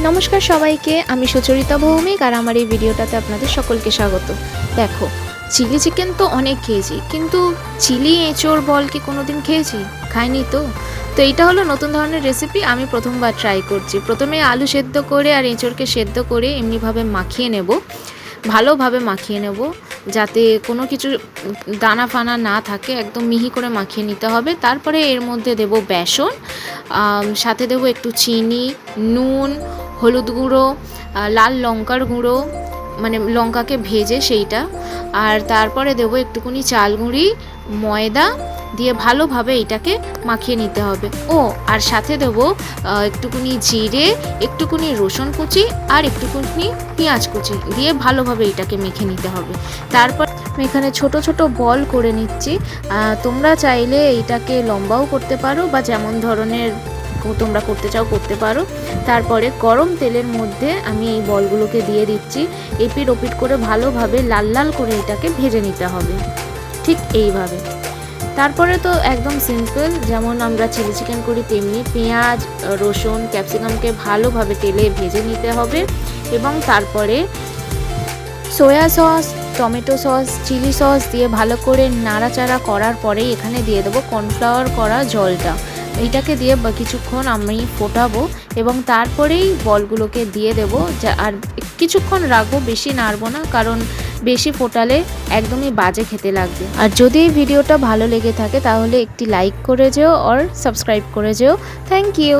নমস্কার সবাইকে, আমি সুচরিতা ভৌমিক আর আমার এই ভিডিওটাতে আপনাদের সকলকে স্বাগত। দেখো, চিলি চিকেন তো অনেক খেয়েছি, কিন্তু চিলি এঁচোড় বল কি কোনোদিন খেয়েছি? খাইনি তো। এইটা হলো নতুন ধরনের রেসিপি, আমি প্রথমবার ট্রাই করছি। প্রথমে আলু সেদ্ধ করে আর এঁচোড়কে সেদ্ধ করে এমনিভাবে মাখিয়ে নেব, ভালোভাবে মাখিয়ে নেব, যাতে কোনো কিছু দানা ফানা না থাকে, একদম মিহি করে মাখিয়ে নিতে হবে। তারপরে এর মধ্যে দেব বেসন, সাথে দেব একটু চিনি, নুন, হলুদ গুঁড়ো, লাল লঙ্কার গুঁড়ো, মানে লঙ্কাকে ভেজে সেইটা, আর তারপরে দেব একটুকুনি চাল গুঁড়ি, ময়দা দিয়ে ভালোভাবে এটাকে মাখিয়ে নিতে হবে। আর সাথে দেব একটুকুনি জিরে, একটুকুনি রসুন কুচি আর একটুকুনি পেঁয়াজ কুচি দিয়ে ভালোভাবে এটাকে মেখে নিতে হবে। তারপর আমি এখানে ছোট ছোট বল করে নিচ্ছি। তোমরা চাইলে এইটাকে লম্বাও করতে পারো বা যেমন ধরনের তোমরা করতে চাও করতে পারো। তারপরে গরম তেলের মধ্যে আমি এই বলগুলোকে দিয়ে দিচ্ছি, এপিট ওপিট করে ভালোভাবে লাল লাল করে এটাকে ভেজে নিতে হবে, ঠিক এইভাবে। তারপরে তো একদম সিম্পল, যেমন আমরা চিলি চিকেন করি তেমনি পেঁয়াজ, রসুন, ক্যাপসিকামকে ভালোভাবে তেলে ভেজে নিতে হবে এবং তারপরে soya sauce, tomato sauce, chilli sauce দিয়ে ভালো করে নাড়াচাড়া করার পরেই এখানে দিয়ে দেবো কর্নফ্লাওয়ার করা জলটা। এইটাকে দিয়ে কিছুক্ষণ আমি ফোটাবো এবং তারপরেই বলগুলোকে দিয়ে দেবো, আর কিছুক্ষণ রাখবো, বেশি নাড়বো না, কারণ বেশি ফোটালে একদমই বাজে খেতে লাগবে। আর যদি এই ভিডিওটা ভালো লেগে থাকে তাহলে একটি লাইক করে যেও আর সাবস্ক্রাইব করে যেও। Thank you.